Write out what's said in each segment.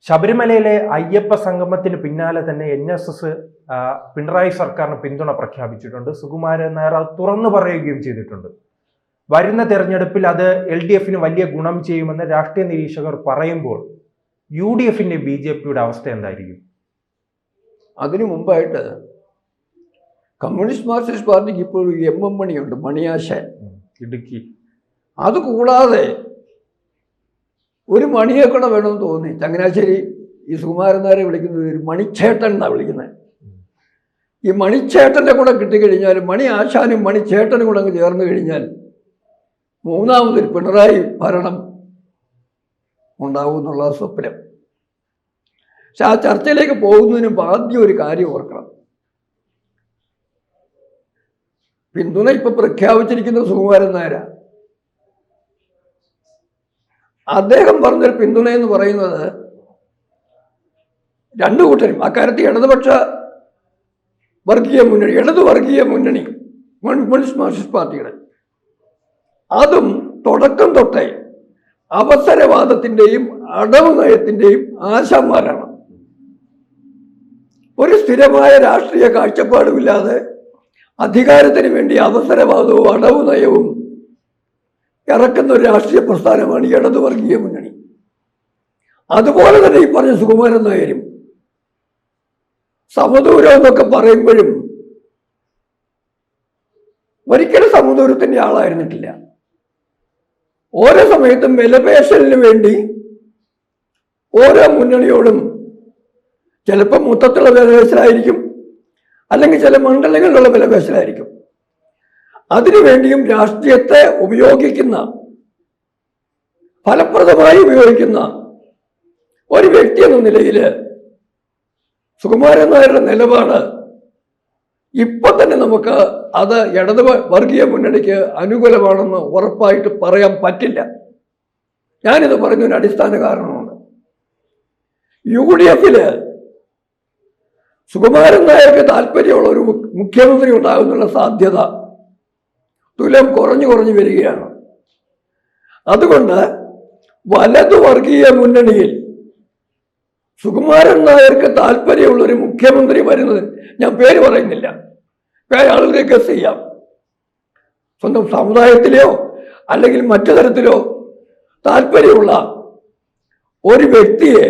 ശബരിമലയിലെ അയ്യപ്പ സംഗമത്തിന് പിന്നാലെ തന്നെ NSS പിണറായി സർക്കാരിന് പിന്തുണ പ്രഖ്യാപിച്ചിട്ടുണ്ട്. സുകുമാരൻ നായർ അത് തുറന്നു പറയുകയും ചെയ്തിട്ടുണ്ട്. വരുന്ന തെരഞ്ഞെടുപ്പിൽ അത് LDFന് വലിയ ഗുണം ചെയ്യുമെന്ന് രാഷ്ട്രീയ നിരീക്ഷകർ പറയുമ്പോൾ UDFന്റെ BJPയുടെ അവസ്ഥ എന്തായിരിക്കും? അതിനു മുമ്പായിട്ട് കമ്മ്യൂണിസ്റ്റ് മാർക്സിസ്റ്റ് പാർട്ടിക്ക് ഇപ്പോൾ MM മണിയുണ്ട്, മണിയാശാൻ ഇടുക്കി. അതുകൂടാതെ ഒരു മണിയെ കൂടെ വേണമെന്ന് തോന്നി. ചങ്ങനാശ്ശേരി ഈ സുകുമാരൻ നായരെ വിളിക്കുന്നത് ഒരു മണിച്ചേട്ടൻ എന്നാണ് വിളിക്കുന്നത്. ഈ മണിച്ചേട്ടൻ്റെ കൂടെ കിട്ടിക്കഴിഞ്ഞാൽ, മണി ആശാനും മണിച്ചേട്ടനും കൂടെ അങ്ങ് ചേർന്ന് കഴിഞ്ഞാൽ മൂന്നാമതൊരു പിണറായി ഭരണം ഉണ്ടാവും എന്നുള്ള സ്വപ്നം. പക്ഷെ ആ ചർച്ചയിലേക്ക് പോകുന്നതിന് മുമ്പ് ആദ്യം ഒരു കാര്യം ഓർക്കണം. പിന്തുണ ഇപ്പൊ പ്രഖ്യാപിച്ചിരിക്കുന്ന സുകുമാരൻ നായരാ. അദ്ദേഹം പറഞ്ഞൊരു പിന്തുണ എന്ന് പറയുന്നത് രണ്ടു കൂട്ടരും അക്കാര്യത്തിൽ ഇടതുപക്ഷ വർഗീയ മുന്നണി, ഇടതു വർഗീയ മുന്നണി, കമ്മ്യൂണിസ്റ്റ് മാർക്സിസ്റ്റ് പാർട്ടിയുടെ, അതും തുടക്കം തൊട്ടേ അവസരവാദത്തിൻ്റെയും അടവ് നയത്തിൻ്റെയും ആശാന്മാരാണ്. ഒരു സ്ഥിരമായ രാഷ്ട്രീയ കാഴ്ചപ്പാടുമില്ലാതെ അധികാരത്തിന് വേണ്ടി അവസരവാദവും അടവ് നയവും ഇറക്കുന്ന ഒരു രാഷ്ട്രീയ പ്രസ്ഥാനമാണ് ഈ ഇടതു വർഗീയ മുന്നണി. അതുപോലെ തന്നെ ഈ പറഞ്ഞ സുകുമാരൻ നായരും സമദൂരം എന്നൊക്കെ പറയുമ്പോഴും ഒരിക്കലും സമദൂരത്തിൻ്റെ ആളായിരുന്നിട്ടില്ല. ഓരോ സമയത്തും വിലപേശലിന് വേണ്ടി ഓരോ മുന്നണിയോടും ചിലപ്പോൾ മൊത്തത്തിലുള്ള വിലപേശലായിരിക്കും, അല്ലെങ്കിൽ ചില മണ്ഡലങ്ങളിലുള്ള വിലപേശലായിരിക്കും. അതിനുവേണ്ടിയും രാഷ്ട്രീയത്തെ ഉപയോഗിക്കുന്ന, ഫലപ്രദമായി ഉപയോഗിക്കുന്ന ഒരു വ്യക്തി എന്ന നിലയിൽ സുകുമാരൻ നായരുടെ നിലപാട് ഇപ്പൊ തന്നെ നമുക്ക് അത് ഇടത് വർഗീയ മുന്നണിക്ക് അനുകൂലമാണെന്ന് ഉറപ്പായിട്ട് പറയാൻ പറ്റില്ല. ഞാനിത് പറഞ്ഞൊരു അടിസ്ഥാന കാരണമുണ്ട്. UDFല് സുകുമാരൻ നായർക്ക് താല്പര്യമുള്ള ഒരു മുഖ്യമന്ത്രി ഉണ്ടാകുന്നുള്ള സാധ്യത തുലം കുറഞ്ഞു വരികയാണ്. അതുകൊണ്ട് വലതു വർഗീയ മുന്നണിയിൽ സുകുമാരൻ നായർക്ക് താല്പര്യമുള്ളൊരു മുഖ്യമന്ത്രി വരുന്നത്, ഞാൻ പേര് പറയുന്നില്ല, ആളുകളെ ഗസ് ചെയ്യാം, സ്വന്തം സമുദായത്തിലെയോ അല്ലെങ്കിൽ മറ്റു തരത്തിലോ താല്പര്യമുള്ള ഒരു വ്യക്തിയെ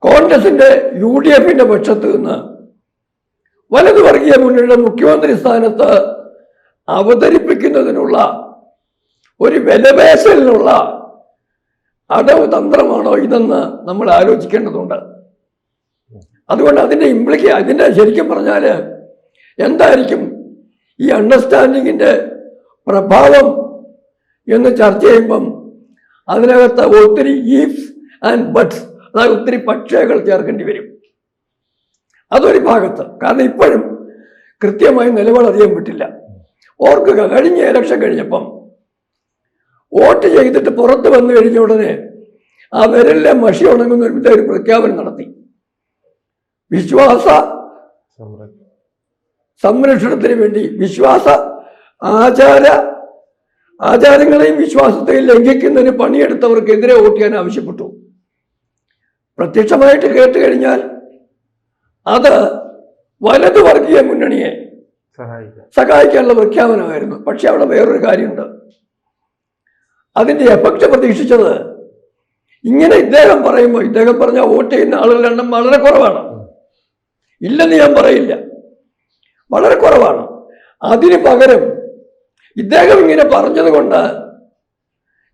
കോൺഗ്രസിന്റെ UDFന്റെ പക്ഷത്ത് നിന്ന് വലതു വർഗീയ മുന്നണിയുടെ മുഖ്യമന്ത്രി സ്ഥാനത്ത് അവതരിപ്പിക്കുന്നതിനുള്ള ഒരു വിലപേശലിനുള്ള അടവ് തന്ത്രമാണോ ഇതെന്ന് നമ്മൾ ആലോചിക്കേണ്ടതുണ്ട്. അതുകൊണ്ട് അതിൻ്റെ ശരിക്കും പറഞ്ഞാൽ എന്തായിരിക്കും ഈ അണ്ടർസ്റ്റാൻഡിങ്ങിൻ്റെ പ്രഭാവം എന്ന് ചർച്ച ചെയ്യുമ്പം അതിനകത്ത് ഒത്തിരി ഈഫ്സ് ആൻഡ് ബട്ട്സ്, അതായത് ഒത്തിരി പക്ഷികൾ ചേർക്കേണ്ടി വരും. അതൊരു ഭാഗത്ത്. കാരണം ഇപ്പോഴും കൃത്യമായി നിലപാട് അറിയാൻ പറ്റില്ല. ഓർക്കുക, കഴിഞ്ഞ ഇലക്ഷൻ കഴിഞ്ഞപ്പം വോട്ട് ചെയ്തിട്ട് പുറത്ത് വന്നു കഴിഞ്ഞ ഉടനെ ആ വിരലിലെ മഷി ഉണങ്ങുന്ന ഒരു പ്രഖ്യാപനം നടത്തി. വിശ്വാസ സംരക്ഷണത്തിന് വേണ്ടി വിശ്വാസ ആചാരങ്ങളെയും വിശ്വാസത്തെയും ലംഘിക്കുന്നതിന് പണിയെടുത്തവർക്കെതിരെ വോട്ട് ചെയ്യാൻ ആവശ്യപ്പെട്ടു. പ്രത്യക്ഷമായിട്ട് കേട്ട് കഴിഞ്ഞാൽ അത് വലതു വർഗീയ മുന്നണിയെ സഹായിക്കാനുള്ള പ്രഖ്യാപനമായിരുന്നു. പക്ഷെ അവിടെ വേറൊരു കാര്യമുണ്ട്. അതിന്റെ എഫക്റ്റ് പ്രതീക്ഷിച്ചത് ഇങ്ങനെ ഇദ്ദേഹം പറയുമ്പോൾ, ഇദ്ദേഹം പറഞ്ഞാൽ വോട്ട് ചെയ്യുന്ന ആളുകളുടെ എണ്ണം വളരെ കുറവാണ്, ഇല്ലെന്ന് ഞാൻ പറയില്ല, വളരെ കുറവാണ്. അതിന് പകരം ഇദ്ദേഹം ഇങ്ങനെ പറഞ്ഞത് കൊണ്ട്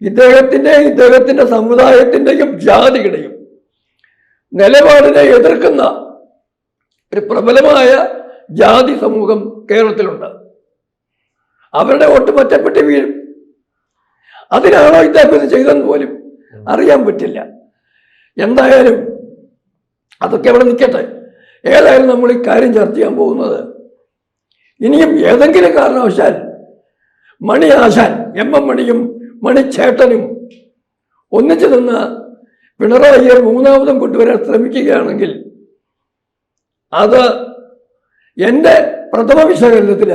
ഇദ്ദേഹത്തിന്റെ സമുദായത്തിന്റെയും ജാതിയുടെയും നിലപാടിനെ എതിർക്കുന്ന ഒരു പ്രബലമായ ജാതി സമൂഹം കേരളത്തിലുണ്ട്. അവരുടെ വോട്ട് മറ്റപ്പെട്ട് വീഴും. അതിനാണോ ഇദ്ദേഹം ഇത് ചെയ്തെന്ന് പോലും അറിയാൻ പറ്റില്ല. എന്തായാലും അതൊക്കെ അവിടെ നിൽക്കട്ടെ. ഏതായാലും നമ്മൾ ഈ കാര്യം ചർച്ച ചെയ്യാൻ പോകുന്നത്, ഇനിയും ഏതെങ്കിലും കാരണവശാൽ മണി ആശാൻ, MM മണിയും മണിച്ചേട്ടനും ഒന്നിച്ചു നിന്ന് പിണറായിയെ മൂന്നാമതും കൊണ്ടുവരാൻ ശ്രമിക്കുകയാണെങ്കിൽ അത് എൻ്റെ പ്രഥമ വിശകലനത്തിൽ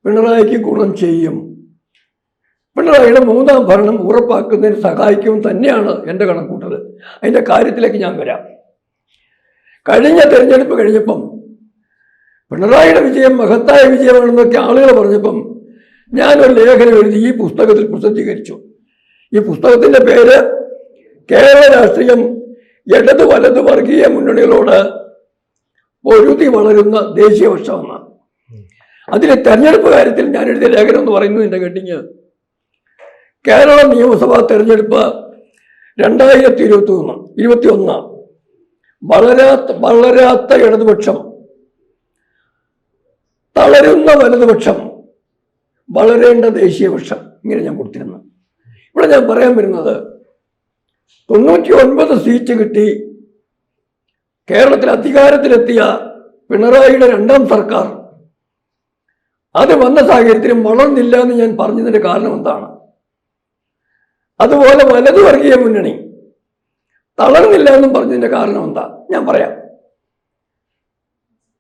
പിണറായിക്ക് ഗുണം ചെയ്യും. പിണറായിയുടെ മൂന്നാം ഭരണം ഉറപ്പാക്കുന്നതിന് സഹായിക്കും തന്നെയാണ് എൻ്റെ കണക്കൂട്ടൽ. അതിൻ്റെ കാര്യത്തിലേക്ക് ഞാൻ വരാം. കഴിഞ്ഞ തെരഞ്ഞെടുപ്പ് കഴിഞ്ഞപ്പം പിണറായിയുടെ വിജയം മഹത്തായ വിജയമാണെന്നൊക്കെ ആളുകൾ പറഞ്ഞപ്പം ഞാനൊരു ലേഖനം എഴുതി ഈ പുസ്തകത്തിൽ പ്രസിദ്ധീകരിച്ചു. ഈ പുസ്തകത്തിൻ്റെ പേര് കേരള രാഷ്ട്രീയം ഇടത് വലത് വർഗീയ മുന്നണികളോട് പൊരുതി വളരുന്ന ദേശീയപക്ഷമെന്നാണ്. അതിലെ തെരഞ്ഞെടുപ്പ് കാര്യത്തിൽ ഞാൻ എഴുതിയ ലേഖനം എന്ന് പറയുന്നതിൻ്റെ കേട്ടിങ് കേരള നിയമസഭാ തെരഞ്ഞെടുപ്പ് 2021 വളരാത്ത ഇടതുപക്ഷം, തളരുന്ന വലതുപക്ഷം, വളരേണ്ട ദേശീയപക്ഷം, ഇങ്ങനെ ഞാൻ കൊടുത്തിരുന്നു. ഇവിടെ ഞാൻ പറയാൻ വരുന്നത് 99 സീറ്റ് കിട്ടി കേരളത്തിൽ അധികാരത്തിലെത്തിയ പിണറായിയുടെ രണ്ടാം സർക്കാർ അത് വന്ന സാഹചര്യത്തിലും വളർന്നില്ല എന്ന് ഞാൻ പറഞ്ഞതിൻ്റെ കാരണം എന്താണ്? അതുപോലെ വലതു വർഗീയ മുന്നണി തളർന്നില്ല എന്നും പറഞ്ഞതിൻ്റെ കാരണം എന്താ ഞാൻ പറയാം.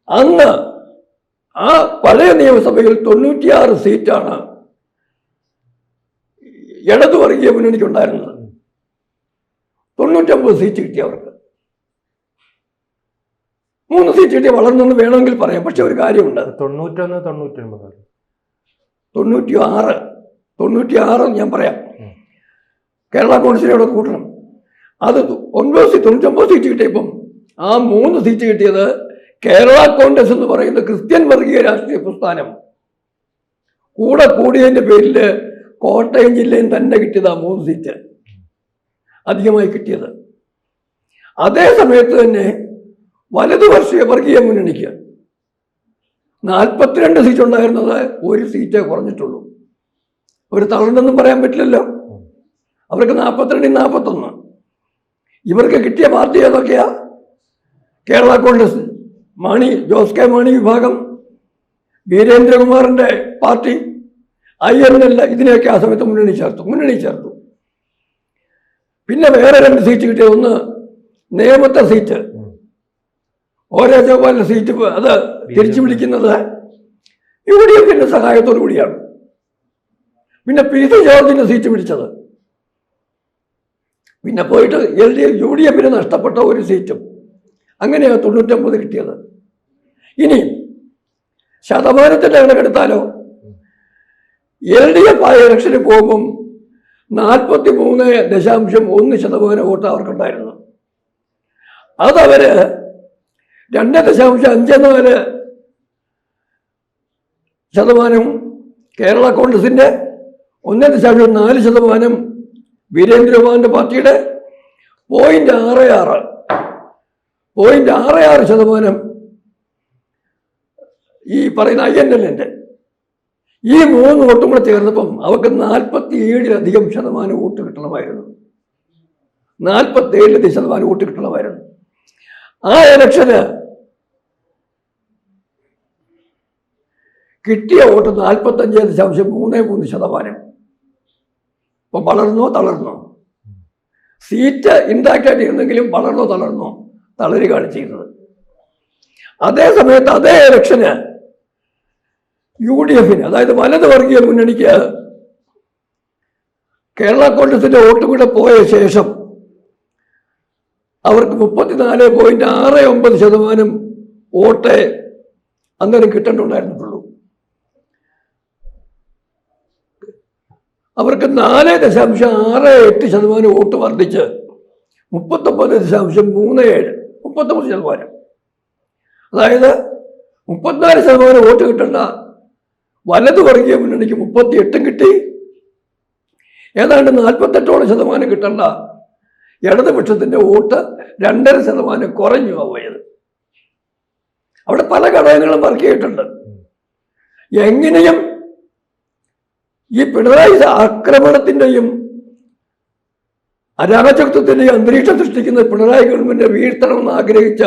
അന്ന് ആ പഴയ നിയമസഭയിൽ 96 സീറ്റാണ് ഇടതു വർഗീയ മുന്നണിക്ക് ഉണ്ടായിരുന്നത്. 99 സീറ്റ് കിട്ടിയവർക്ക് 3 സീറ്റ് കിട്ടിയ വളർന്നെന്ന് വേണമെങ്കിൽ പറയാം. പക്ഷെ ഒരു കാര്യമുണ്ട്, 96 ഞാൻ പറയാം. കേരള കോൺഗ്രസിനോട് കൂട്ടണം. അത് 99 സീറ്റ് കിട്ടിയപ്പം ആ 3 സീറ്റ് കിട്ടിയത് കേരള കോൺഗ്രസ് എന്ന് പറയുന്ന ക്രിസ്ത്യൻ വർഗീയ രാഷ്ട്രീയ പ്രസ്ഥാനം കൂടെ കൂടിയതിൻ്റെ പേരിൽ കോട്ടയം ജില്ലയിൽ തന്നെ കിട്ടിയത് ആ 3 സീറ്റ് അധികമായി കിട്ടിയത്. അതേ സമയത്ത് തന്നെ വലതു വർഗീയ മുന്നണിക്ക് 42 സീറ്റ് ഉണ്ടായിരുന്നത് 1 സീറ്റേ കുറഞ്ഞിട്ടുള്ളൂ. അവർ തളർന്നെന്നും പറയാൻ പറ്റില്ലല്ലോ. അവർക്ക് 42 41. ഇവർക്ക് കിട്ടിയ പാർട്ടി ഏതൊക്കെയാ? കേരള കോൺഗ്രസ്, ജോസ് കെ മാണി വിഭാഗം, വീരേന്ദ്രകുമാറിന്റെ പാർട്ടി, INL, ഇതിനെയൊക്കെ ആ സമയത്ത് മുന്നണി ചേർത്തു. പിന്നെ വേറെ 2 സീറ്റ് കിട്ടിയത്, ഒന്ന് നേമത്തെ സീറ്റ്, O രാജഗോപാലിന്റെ സീറ്റ്, അത് തിരിച്ചു പിടിക്കുന്നത് UDF സഹായത്തോടു കൂടിയാണ്. പിന്നെ PC ജോർജിന്റെ സീറ്റ് പിടിച്ചത്. പിന്നെ പോയിട്ട് UDF നഷ്ടപ്പെട്ട 1 സീറ്റും. അങ്ങനെയാണ് 99 കിട്ടിയത്. ഇനി ശതമാനത്തിന്റെ കണക്കെടുത്താലോ, LDF ആയ ഇലക്ഷന് പോകുമ്പം 43.1% വോട്ട് അവർക്കുണ്ടായിരുന്നു. അതവര് 2.54% കേരള കോൺഗ്രസിന്റെ, 1.4% വീരേന്ദ്രകുമാറിന്റെ പാർട്ടിയുടെ, 0.66% ഈ പറയുന്ന INL-ന്റെ. ഈ 3 വോട്ടും കൂടെ ചേർന്നപ്പം അവർക്ക് 47% വോട്ട് കിട്ടണമായിരുന്നു. 47% വോട്ട് കിട്ടണമായിരുന്നു. ആ ഇലക്ഷന് കിട്ടിയ വോട്ട് 45.33%. ഇപ്പം വളർന്നോ തളർന്നോ? സീറ്റ് ഇൻടാക്റ്റായിട്ട് ഇരുന്നെങ്കിലും വളർന്നോ തളർന്നോ? തളരുകയാണ് ചെയ്യുന്നത്. അതേ സമയത്ത് അതേ ഇലക്ഷന് UDF, അതായത് വലതു വർഗീയ മുന്നണിക്ക് കേരള കോൺഗ്രസിന്റെ വോട്ട് കൂടെ പോയ ശേഷം അവർക്ക് 34.69% വോട്ട് അന്നേരം കിട്ടേണ്ടുണ്ടായിരുന്നുള്ളൂ. അവർക്ക് 4.68% വോട്ട് വർദ്ധിച്ച് 39.37%. അതായത് 34% വോട്ട് കിട്ടേണ്ട വലതു വർഗീയ മുന്നണിക്ക് 38 കിട്ടി. ഏതാണ്ട് 48% കിട്ടേണ്ട ഇടതുപക്ഷത്തിന്റെ വോട്ട് 2.5% കുറഞ്ഞു പോയത്. അവിടെ പല ഘടകങ്ങളും വർക്ക് ചെയ്തിട്ടുണ്ട്. എങ്ങനെയും ഈ പിണറായി ആക്രമണത്തിന്റെയും അരാജകത്വത്തിന്റെയും അന്തരീക്ഷം സൃഷ്ടിക്കുന്ന പിണറായി ഗവൺമെന്റ് വീഴ്ത്തണമെന്ന് ആഗ്രഹിച്ച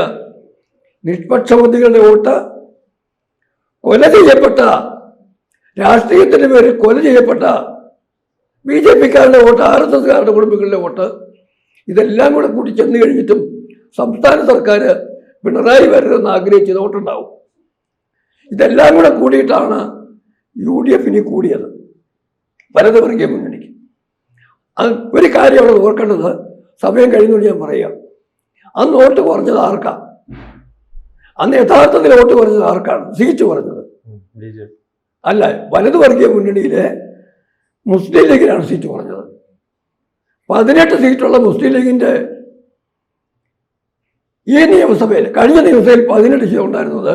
നിഷ്പക്ഷവാദികളുടെ വോട്ട്, കൊല ചെയ്യപ്പെട്ട, രാഷ്ട്രീയത്തിന്റെ പേരിൽ കൊല ചെയ്യപ്പെട്ട BJP-ക്കാരുടെ വോട്ട്, RSS-കാരുടെ കുടുംബങ്ങളുടെ വോട്ട്, ഇതെല്ലാം കൂടെ കൂടി ചെന്ന് കഴിഞ്ഞിട്ടും സംസ്ഥാന സർക്കാർ പിണറായി വരരുതെന്ന് ആഗ്രഹിച്ചത് വോട്ടുണ്ടാവും. ഇതെല്ലാം കൂടെ കൂടിയിട്ടാണ് UDF കൂടിയത്. വലതുവർഗീയ മുന്നണിക്ക്. അത് ഒരു കാര്യം അവിടെ ഓർക്കേണ്ടത്, സമയം കഴിഞ്ഞുകൊണ്ട് ഞാൻ പറയാം, അന്ന് വോട്ട് കുറഞ്ഞത് ആർക്കാ? അന്ന് യഥാർത്ഥത്തിൽ വോട്ട് കുറഞ്ഞത് ആർക്കാണ്? സീറ്റ് കുറഞ്ഞത് അല്ല, വലതുവർഗീയ മുന്നണിയിലെ മുസ്ലിം ലീഗിനാണ് സീറ്റ് കുറഞ്ഞത്. 18 സീറ്റുള്ള മുസ്ലിം ലീഗിന്റെ ഈ നിയമസഭയിൽ, കഴിഞ്ഞ നിയമസഭയിൽ 18 സീറ്റ് ഉണ്ടായിരുന്നത്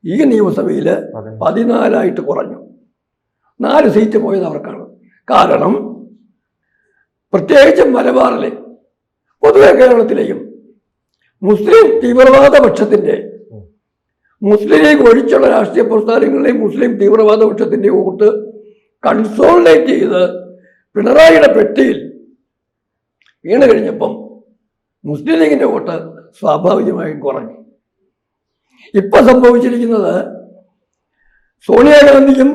ഈ നിയമസഭയിൽ 14 കുറഞ്ഞു. 4 സീറ്റ് പോയത് അവർക്കാണ്. കാരണം പ്രത്യേകിച്ചും മലബാറിലെ, പൊതുവെ കേരളത്തിലെയും മുസ്ലിം തീവ്രവാദ പക്ഷത്തിന്റെ, മുസ്ലിം ലീഗ് ഒഴിച്ചുള്ള രാഷ്ട്രീയ പ്രസ്ഥാനങ്ങളിലെയും മുസ്ലിം തീവ്രവാദ പക്ഷത്തിന്റെ വോട്ട് കൺസോളിഡേറ്റ് ചെയ്ത് പിണറായിയുടെ പെട്ടിയിൽ വീണ് കഴിഞ്ഞപ്പം മുസ്ലിം ലീഗിന്റെ വോട്ട് സ്വാഭാവികമായും കുറഞ്ഞു. ഇപ്പൊ സംഭവിച്ചിരിക്കുന്നത്, സോണിയാഗാന്ധിയും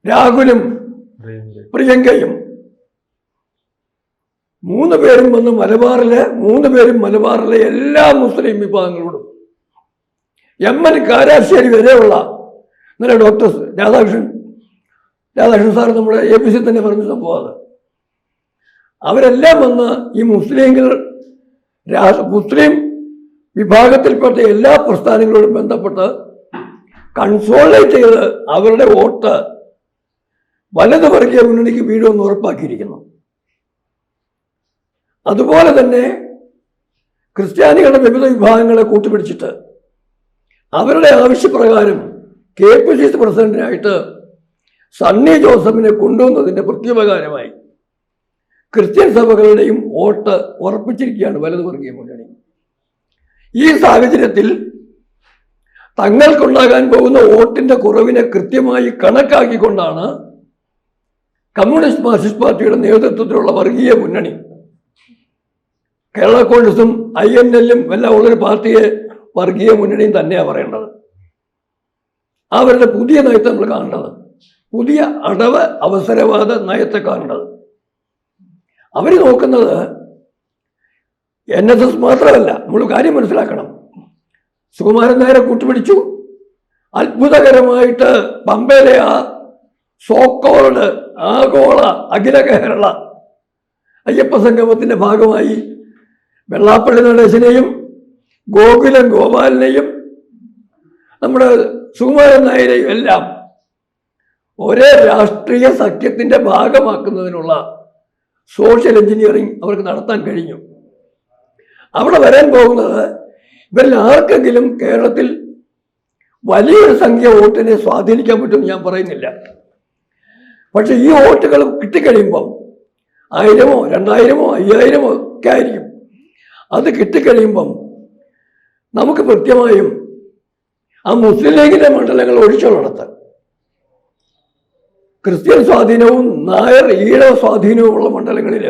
രാഹുലും പ്രിയങ്കയും 3 പേരും വന്ന് മലബാറിലെ എല്ലാ മുസ്ലിം വിഭാഗങ്ങളോടും, എം.എൻ. കാരാശ്ശേരി വരെയുള്ള, ഇന്നലെ ഡോക്ടർ രാധാകൃഷ്ണൻ സാർ നമ്മുടെ APC തന്നെ പറഞ്ഞ സംഭവം അത്, അവരെല്ലാം വന്ന് ഈ മുസ്ലിം വിഭാഗത്തിൽപ്പെട്ട എല്ലാ പ്രസ്ഥാനങ്ങളോടും ബന്ധപ്പെട്ട് കൺസോളിഡേറ്റ് ചെയ്ത് അവരുടെ വോട്ട് വലതുവർഗീയ മുന്നണിക്ക് വീഴുമെന്ന് ഉറപ്പാക്കിയിരിക്കുന്നു. അതുപോലെ തന്നെ ക്രിസ്ത്യാനികളുടെ വിവിധ വിഭാഗങ്ങളെ കൂട്ടുപിടിച്ചിട്ട് അവരുടെ ആവശ്യപ്രകാരം KPCC പ്രസിഡന്റിനായിട്ട് സണ്ണി ജോസഫിനെ കൊണ്ടുവന്നതിന്റെ പ്രത്യുപകാരമായി ക്രിസ്ത്യൻ സഭകളുടെയും വോട്ട് ഉറപ്പിച്ചിരിക്കുകയാണ് വലതുവർഗീയ മുന്നണി. ഈ സാഹചര്യത്തിൽ തങ്ങൾക്കുണ്ടാകാൻ പോകുന്ന വോട്ടിന്റെ കുറവിനെ കൃത്യമായി കണക്കാക്കിക്കൊണ്ടാണ് കമ്മ്യൂണിസ്റ്റ് മാർക്സിസ്റ്റ് പാർട്ടിയുടെ നേതൃത്വത്തിലുള്ള വർഗീയ മുന്നണി, കേരള കോൺഗ്രസും INL-ഉം എല്ലാം ഉള്ളൊരു പാർട്ടിയെ വർഗീയ മുന്നണിയും തന്നെയാണ് പറയേണ്ടത്. അവരുടെ പുതിയ നയത്തെ നമ്മൾ കാണേണ്ടത്, പുതിയ അടവ് അവസരവാദ നയത്തെ കാണേണ്ടത്. അവർ നോക്കുന്നത് NSS മാത്രമല്ല. നമ്മൾ കാര്യം മനസ്സിലാക്കണം. സുകുമാരൻ നായരെ കൂട്ടുപിടിച്ചു. അത്ഭുതകരമായിട്ട് പമ്പയിലെ ആ സോക്കോൾഡ് ആഗോള അഖില കേരള അയ്യപ്പ സംഗമത്തിന്റെ ഭാഗമായി വെള്ളാപ്പള്ളി നടേശനെയും ഗോകുലൻ ഗോപാലിനെയും നമ്മുടെ സുകുമാരൻ നായരെയും എല്ലാം ഒരേ രാഷ്ട്രീയ സഖ്യത്തിന്റെ ഭാഗമാക്കുന്നതിനുള്ള സോഷ്യൽ എഞ്ചിനീയറിംഗ് അവർക്ക് നടത്താൻ കഴിഞ്ഞു. അവിടെ വരാൻ പോകുന്നത്, ഇവരിൽ ആർക്കെങ്കിലും കേരളത്തിൽ വലിയൊരു സംഖ്യ വോട്ടിനെ സ്വാധീനിക്കാൻ പറ്റുമെന്ന് ഞാൻ പറയുന്നില്ല. പക്ഷെ ഈ വോട്ടുകൾ കിട്ടിക്കഴിയുമ്പം 1000-ഓ 2000-ഓ 5000-ഓ ഒക്കെ ആയിരിക്കും. അത് കിട്ടിക്കഴിയുമ്പം നമുക്ക് കൃത്യമായും ആ മുസ്ലിം ലീഗിന്റെ മണ്ഡലങ്ങൾ ഒഴിച്ചുള്ളടത്ത് ക്രിസ്ത്യൻ സ്വാധീനവും നായർ ഈഴവ സ്വാധീനവുമുള്ള മണ്ഡലങ്ങളിൽ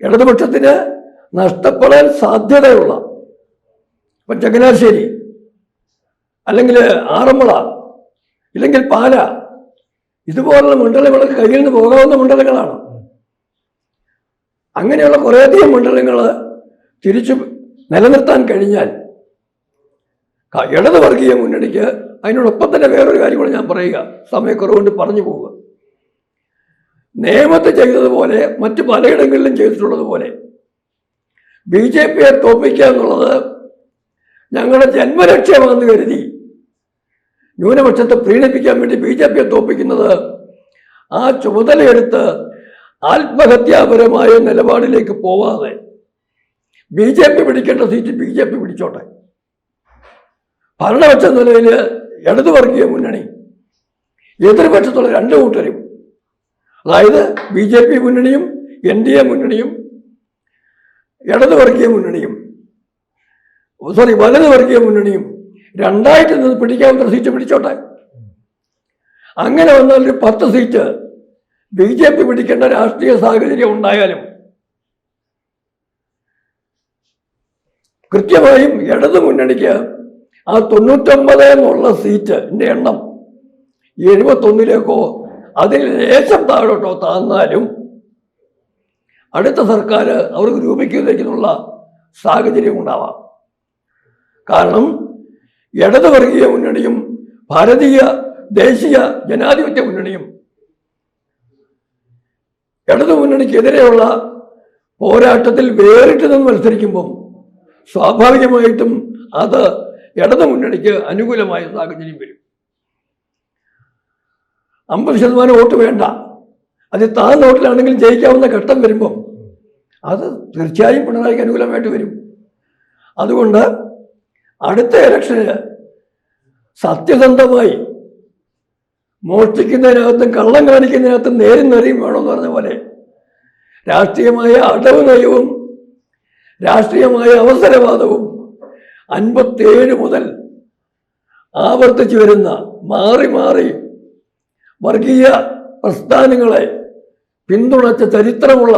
ഇടതുപക്ഷത്തിന് നഷ്ടപ്പെടാൻ സാധ്യതയുള്ള, ഇപ്പം ചങ്ങനാശ്ശേരി അല്ലെങ്കിൽ ആറന്മുള ഇല്ലെങ്കിൽ പാല, ഇതുപോലുള്ള മണ്ഡലങ്ങളൊക്കെ കയ്യിൽ നിന്ന് പോകാവുന്ന മണ്ഡലങ്ങളാണ്. അങ്ങനെയുള്ള കുറേയധികം മണ്ഡലങ്ങൾ തിരിച്ചു നിലനിർത്താൻ കഴിഞ്ഞാൽ ഇടതുവർഗീയ മുന്നണിക്ക്, അതിനോടൊപ്പം തന്നെ വേറൊരു കാര്യം കൂടെ ഞാൻ പറയുക, സമയക്കുറവുകൊണ്ട് പറഞ്ഞു പോവുക, നിയമത്തെ ചെയ്തതുപോലെ മറ്റ് പലയിടങ്ങളിലും ചെയ്തിട്ടുള്ളതുപോലെ BJPയെ തോൽപ്പിക്കുക എന്നുള്ളത് ഞങ്ങളുടെ ജന്മലക്ഷ്യമാണെന്ന് കരുതി ന്യൂനപക്ഷത്തെ പ്രീണിപ്പിക്കാൻ വേണ്ടി BJPയെ തോൽപ്പിക്കുന്നത് ആ ചുമതലയെടുത്ത് ആത്മഹത്യാപരമായ നിലപാടിലേക്ക് പോവാതെ BJP പിടിക്കേണ്ട സീറ്റ് BJP പിടിച്ചോട്ടെ. ഭരണപക്ഷ നിലയിൽ ഇടതുവർഗീയ മുന്നണി എതിർപക്ഷത്തുള്ള 2 കൂട്ടരും, അതായത് BJP മുന്നണിയും NDA മുന്നണിയും വലതുവർഗീയ മുന്നണിയും രണ്ടായിട്ട് നിന്ന് പിടിക്കാവുന്ന സീറ്റ് പിടിച്ചോട്ടെ. അങ്ങനെ വന്നാൽ ഒരു 10 സീറ്റ് BJP പിടിക്കേണ്ട രാഷ്ട്രീയ സാഹചര്യം ഉണ്ടായാലും കൃത്യമായും ഇടതു മുന്നണിക്ക് ആ 99 എന്നുള്ള സീറ്റിന്റെ എണ്ണം 71-ലേക്കോ അതിൽ ലേശം താഴോട്ടോ താന്നാലും അടുത്ത സർക്കാർ അവർക്ക് രൂപീകരിക്കുന്നതിനുള്ള സാഹചര്യം ഉണ്ടാവാം. കാരണം ഇടതുവർഗീയ മുന്നണിയും ഭാരതീയ ദേശീയ ജനാധിപത്യ മുന്നണിയും ഇടതു മുന്നണിക്കെതിരെയുള്ള പോരാട്ടത്തിൽ വേറിട്ട് നിന്ന് മത്സരിക്കുമ്പം സ്വാഭാവികമായിട്ടും അത് ഇടതു മുന്നണിക്ക് അനുകൂലമായ സാഹചര്യം വരും. 50% വോട്ട് വേണ്ട, അത് താഴ്ന്ന വോട്ടിലാണെങ്കിലും ജയിക്കാവുന്ന ഘട്ടം വരുമ്പം അത് തീർച്ചയായും പിണറായിക്ക് അനുകൂലമായിട്ട് വരും. അതുകൊണ്ട് അടുത്ത ഇലക്ഷന് സത്യസന്ധമായി മോഷ്ടിക്കുന്നതിനകത്തും കള്ളം കാണിക്കുന്നതിനകത്തും നേരും നെറിയും വേണമെന്ന് പറഞ്ഞ പോലെ രാഷ്ട്രീയമായ അടവ് നയവും രാഷ്ട്രീയമായ അവസരവാദവും 57 മുതൽ ആവർത്തിച്ചു വരുന്ന മാറി മാറി വർഗീയ പ്രസ്ഥാനങ്ങളെ പിന്തുണച്ച ചരിത്രമുള്ള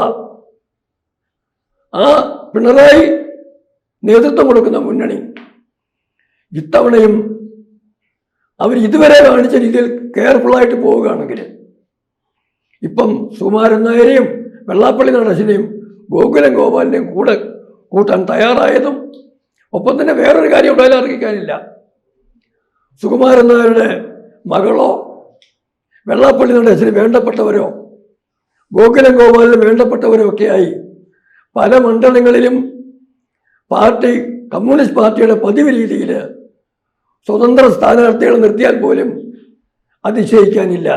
ആ പിണറായി നേതൃത്വം കൊടുക്കുന്ന മുന്നണി ഇത്തവണയും അവർ ഇതുവരെ കാണിച്ച രീതിയിൽ കെയർഫുള്ളായിട്ട് പോവുകയാണെങ്കിൽ ഇപ്പം സുകുമാരൻ നായരെയും വെള്ളാപ്പള്ളി നടേശനെയും ഗോകുലം ഗോപാലിനെയും കൂടെ കൂട്ടാൻ തയ്യാറായതും ഒപ്പം തന്നെ വേറൊരു കാര്യം ഉണ്ടായാലും അറിയിക്കാനില്ല. സുകുമാരൻ നായരുടെ മകളോ വെള്ളാപ്പള്ളി നടേശന് വേണ്ടപ്പെട്ടവരോ ഗോകുലം ഗോപാലിന് വേണ്ടപ്പെട്ടവരോ ഒക്കെയായി പല മണ്ഡലങ്ങളിലും പാർട്ടി കമ്മ്യൂണിസ്റ്റ് പാർട്ടിയുടെ പതിവ് രീതിയിൽ സ്വതന്ത്ര സ്ഥാനാർത്ഥികളെ നിർത്തിയാൽ പോലും അതിശയിക്കാനില്ല.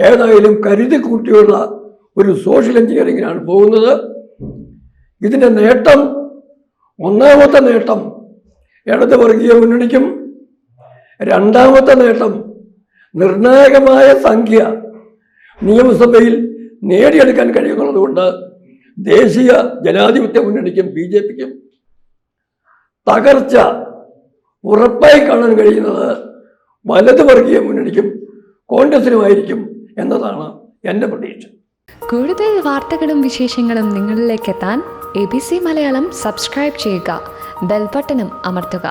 ഏതായാലും കരുതി കൂട്ടിയുള്ള ഒരു സോഷ്യൽ എഞ്ചിനീയറിങ്ങിനാണ് പോകുന്നത്. ഇതിൻ്റെ നേട്ടം, ഒന്നാമത്തെ നേട്ടം ഇടത് വർഗീയ മുന്നണിക്കും, രണ്ടാമത്തെ നേട്ടം നിർണായകമായ സംഖ്യ നിയമസഭയിൽ നേടിയെടുക്കാൻ കഴിയുന്നതുകൊണ്ട് ദേശീയ ജനാധിപത്യ മുന്നണിക്കും BJPക്കും തകർച്ച ഉറപ്പായി കാണാൻ കഴിയുന്നത് വലത് വർഗീയ മുന്നണിക്കും കോൺഗ്രസിനുമായിരിക്കും എന്നതാണ് എൻ്റെ പ്രതീക്ഷ. കൂടുതൽ വാർത്തകളും വിശേഷങ്ങളും നിങ്ങളിലേക്ക് എത്താൻ ABC മലയാളം സബ്സ്ക്രൈബ് ചെയ്യുക, ബെൽ ബട്ടണും അമർത്തുക.